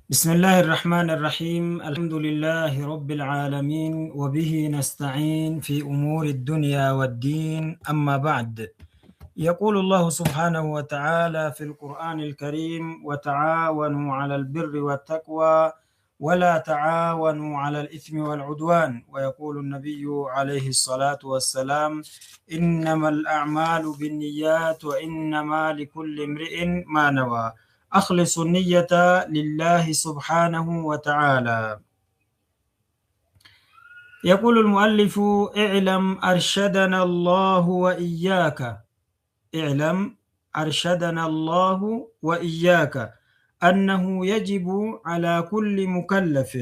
بسم الله الرحمن الرحيم الحمد لله رب العالمين وبه نستعين في أمور الدنيا والدين أما بعد يقول الله سبحانه وتعالى في القرآن الكريم وتعاونوا على البر والتقوى ولا تعاونوا على الإثم والعدوان ويقول النبي عليه الصلاة والسلام إنما الأعمال بالنيات وإنما لكل امرئ ما نوى أخلص النية لله سبحانه وتعالى. يقول المؤلف اعلم أرشدنا الله وإياك اعلم أرشدنا الله وإياك أنه يجب على كل مكلف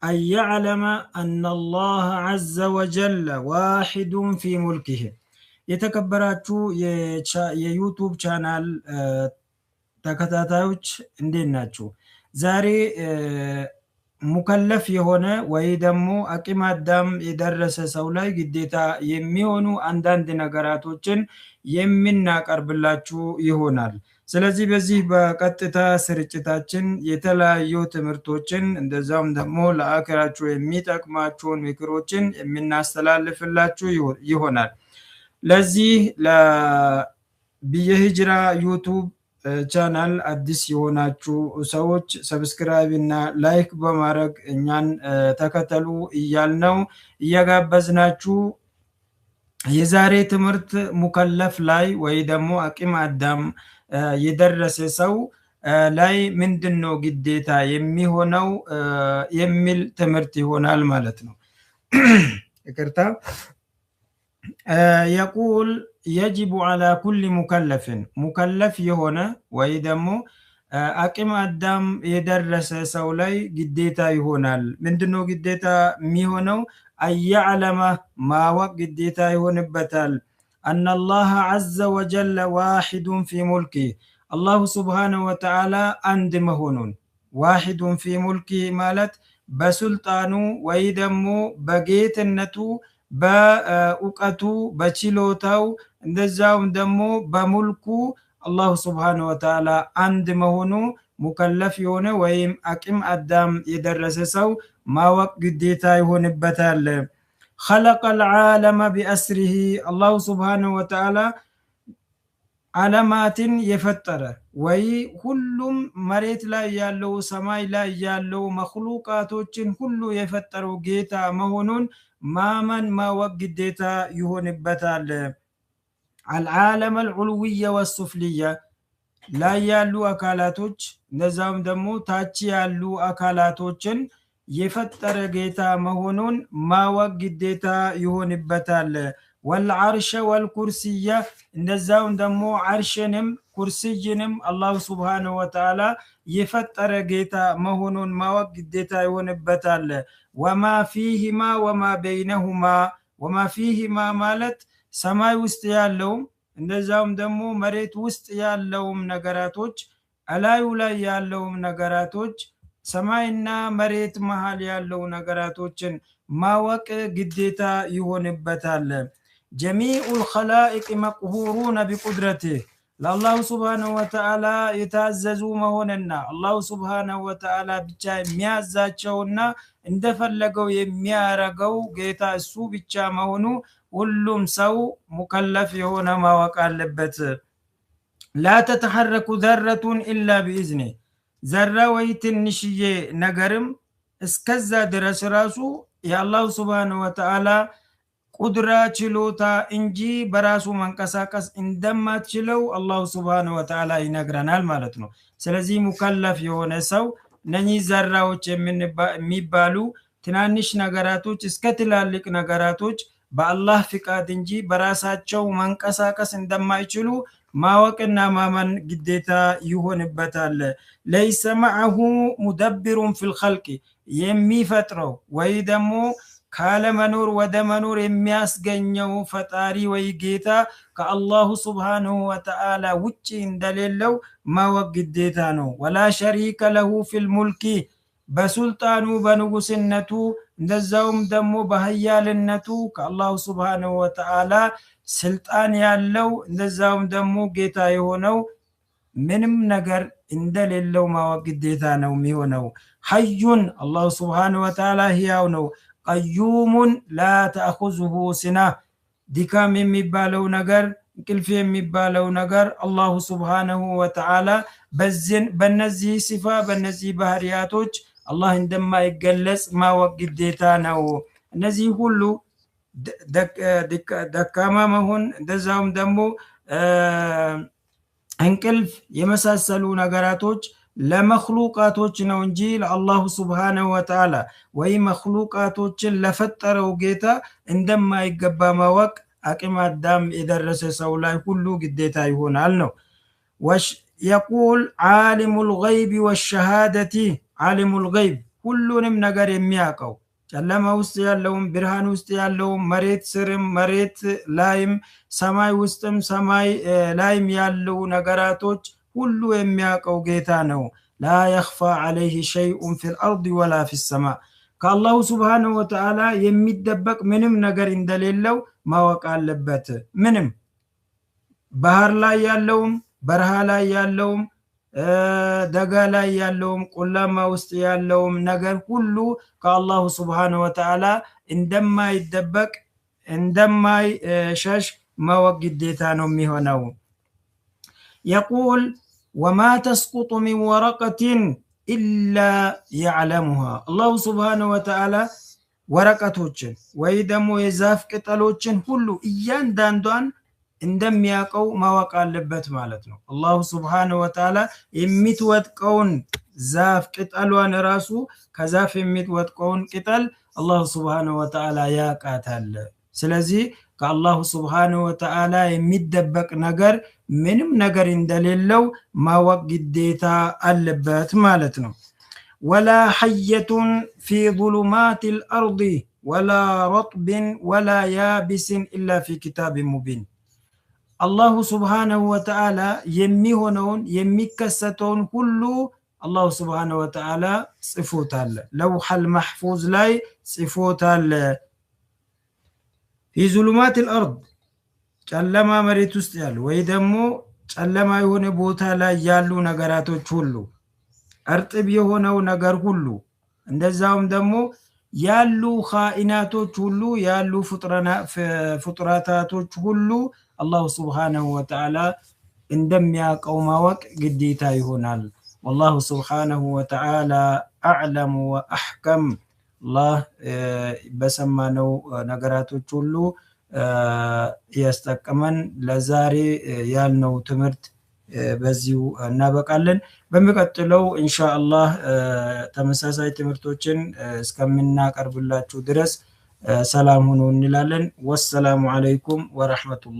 أن يعلم أن الله عز وجل واحد في ملكه. يتكبراتو يوتيوب channel ተከታታዮች እንዴት ናችሁ? ዛሬ ሙከለፍ የሆነ ወይ ደግሞ አቂም አዳም የደረሰ ሰው ላይ ግዴታ የሚሆኑ አንዳንድ ነገራቶችን የምናቀርብላችሁ ይሆናል። ስለዚህ በዚህ በቀጥታ ስርጭታችን የተለያዩ ትምህርቶችን እንደዛውም ደግሞ ለአኺራችሁ የሚጠቅማችሁን ምክሮችን የምናስተላልፍላችሁ ይሆናል። ለዚህ ለቢየሂጅራ ዩቲዩብ ቻናል አዲስ የሆናችሁ ሰዎች ሰብስክራይብ እና ላይክ በማድረግ እኛን ተከተሉ እያልነው እየጋበዝናችሁ የዛሬ ትምህርት ሙከለፍ ላይ ወይ ደግሞ አቂም አዳም የደረሰ ሰው ላይ ምንድነው ግዴታ የሚሆነው የሚል ትምህርት ይሆናል ማለት ነው። ይቅርታ يقول يجب على كل مكلف يهونا ويدمو አቂም አዳም የደረሰ ሰው ላይ ግዴታ ይሆናል። ምንድነው ግዴታ የሚሆነው? አያዕለመ ማወቅ ግዴታ ይሆንበታል። أن الله عز وجل واحد في ملكه الله سبحانه وتعالى عند مهونون واحد في ملكه ማለት በሱልጣኑ ወይ ደግሞ በጌትነቱ በእውቀቱ በችሎታው እንደዛውም ደግሞ በሙልኩ አላሁ ስብሓነሁ ወተዓላ አንድ መሆኑ ሙከለፍ የሆነ ወይም አቂም አዳም የደረሰ ሰው ማወቅ ግዴታ ይሆንበታል። خلق العالم بأسره الله سبحانه وتعالى ዓለማትን የፈጠረ ወይ ሁሉም መሬት ላይ ያለው ሰማይ ላይ ያለው መخلوቃቶችን ሁሉ የፈጠረው ጌታ መሆኑን ማመን ማወቅ ግዴታ ይሆንበታል። العالم العلوية والسفلية ላይ ያሉ አካላቶች እንደዛውም ደግሞ ታች ያሉ አካላቶችን የፈጠረ ጌታ መሆኑን ማወቅ ግዴታ ይሆንበታል። والعرش والكرسية እንደዛውም ደግሞ አርሽንም ኩርሲይንም አላሁ ስብሓነሁ ወተዓላ የፈጠረ ጌታ መሆኑን ማወቅ ግዴታ ይሆንበታል። ወማ ፊሂማ ወማ በይነሁማ ወማ ፊሂማ ማለት ሰማይ ውስጥ ያለው እንደዛውም ደግሞ መሬት ውስጥ ያለውም ነገራቶች አላዩ ላይ ያለውም ነገራቶች ሰማይና መሬት መሃል ያለው ነገራቶችን ማወቅ ግዴታ ይሆንበታል። جميع الخلائق مقهورون بقدرته ለአላሁ ስብሓነሁ ወተዓላ የታዘዙ መሆንና አላሁ ስብሓነሁ ወተዓላ ብቻ የሚያዛቸውና እንደፈለገው የሚያረገው ጌታ እሱ ብቻ መሆኑ ሁሉም ሰው ሙከለፍ የሆነ ማወቅ አለበት። لا تتحرك ذرة إلا بإذنه ዘራ ወይ ትንሽዬ ነገርም እስከዛ ድረስ ራሱ የአላሁ ስብሓነሁ ወተዓላ ቁድራ ችሎታ እንጂ በራሱ መንቀሳቀስ እንደማትችለው አላሁ ስብሓነሁ ወተዓላ ይነግረናል ማለት ነው። ስለዚህ ሙከለፍ የሆነ ሰው እነኚህ ዘራዎች የሚባሉ ትናንሽ ነገራቶች እስከ ትላልቅ ነገራቶች በአላህ ፍቃድ እንጂ በራሳቸው መንቀሳቀስ እንደማይችሉ ማወቅና ማመን ግዴታ ይሆንበታል። ليس معه مدبر في الخلق የሚፈጥረው ወይ ደግሞ ካለ መኖር ወደ መኖር የሚያስገኘው ፈጣሪ ወይ ጌታ ከአላሁ ስብሓነሁ ወተዓላ ውጪ እንደሌለው ማወቅ ግዴታ ነው። ወላ ሸሪከ ለሁ ፊል ሙልኪ በሱልጣኑ በንጉስነቱ እንደዛውም ደግሞ በኃያልነቱ ከአላሁ ስብሓነሁ ወተዓላ ስልጣን ያለው እንደዛውም ደግሞ ጌታ የሆነው ምንም ነገር እንደሌለው ማወቅ ግዴታ ነው የሚሆነው። ሐዩን አላሁ ስብሓነሁ ወተዓላ ሕያው ነው። ቀዩሙን ላ ተአኹዙሁ ሲና ድካም የሚባለው ነገር እንቅልፍ የሚባለው ነገር አላሁ ስብሓነሁ ወተዓላ በነዚህ ሲፋ በነዚህ ባህሪያቶች አላህ እንደማይገለጽ ማወቅ ግዴታ ነው። እነዚህ ሁሉ ደካማ መሆን እንደዛውም ደግሞ እንቅልፍ የመሳሰሉ ነገራቶች ለመክሉቃቶች ነው እንጂ ለአላሁ ስብሓነሁ ወተዓላ ወይ መክሉቃቶችን ለፈጠረው ጌታ እንደማይገባ ማወቅ አቅመ አዳም የደረሰ ሰው ላይ ሁሉ ግዴታ ይሆናል ነው። የቁል ዓሊሙል ገይቢ ወሸሃደቲ ዓሊሙል ገይብ ሁሉንም ነገር የሚያውቀው ጨለማ ውስጥ ያለውም ብርሃን ውስጥ ያለውም መሬት ስርም መሬት ላይም ሰማይ ውስጥም ሰማይ ላይም ያለው ነገራቶች ሁሉ የሚያውቀው ጌታ ነው። ላ የኽፋ ዐለይሂ ሸይኡን ፊል አርድ ወላ ፊሰማ ከአላሁ ስብሓነሁ ወተዓላ የሚደበቅ ምንም ነገር እንደሌለው ማወቅ አለበት። ምንም ባህር ላይ ያለውም በረሃ ላይ ያለውም ደጋ ላይ ያለውም ቆላማ ውስጥ ያለውም ነገር ሁሉ ከአላሁ ስብሓነሁ ወተዓላ እንደማይደበቅ እንደማይሸሽ ማወቅ ግዴታ ነው የሚሆነው። የቁል ወማ ተስቁጡ ሚን ወረቀትን ኢላ የዕለሙሃ አላሁ ስብሓነሁ ወተዓላ ወረቀቶችን ወይ ደግሞ የዛፍ ቅጠሎችን ሁሉ እያንዳንዷን እንደሚያውቀው ማወቅ አለበት ማለት ነው። አላሁ ስብሓነሁ ወተዓላ የሚትወጥቀውን ዛፍ ቅጠሏን ራሱ ከዛፍ የሚትወጥቀውን ቅጠል አላሁ ስብሓነሁ ወተዓላ ያውቃታል። ስለዚህ ከአላሁ ስብሓነሁ ወተዓላ የሚደበቅ ነገር ምንም ነገር እንደሌለው ማወቅ ግዴታ አለበት ማለት ነው። ወላ ሐየቱን ፊ ዙሉማቲል አርዲ ወላ ረጥብን ወላ ያቢስን ኢላ ፊ ኪታቢን ሙቢን አላሁ ስብሓነሁ ወተዓላ የሚሆነውን የሚከሰተውን ሁሉ አላሁ ስብሓነሁ ወተዓላ ጽፎታል። ለውሐል መሕፉዝ ላይ ጽፎታል። ፊ ዙሉማቲል አርድ ጨለማ መሬት ውስጥ ያሉ ወይ ደግሞ ጨለማ የሆነ ቦታ ላይ ያሉ ነገራቶች ሁሉ እርጥብ የሆነው ነገር ሁሉ እንደዛውም ደግሞ ያሉ ኻኢናቶች ሁሉ ያሉ ፍጥረታቶች ሁሉ አላሁ ስብሓነሁ ወተዓላ እንደሚያውቀው ማወቅ ግዴታ ይሆናል። ወላሁ ስብሓነሁ ወተዓላ አዕለሙ ወአሕከም። አላህ በሰማነው ነገራቶች ሁሉ ያስጠቀመን። ለዛሬ ያልነው ትምህርት በዚሁ እናበቃለን። በሚቀጥለው ኢንሻአላህ ተመሳሳይ ትምህርቶችን እስከምናቀርብላችሁ ድረስ ሰላም ሁኑ እንላለን። ወሰላሙ አለይኩም ወራህመቱላህ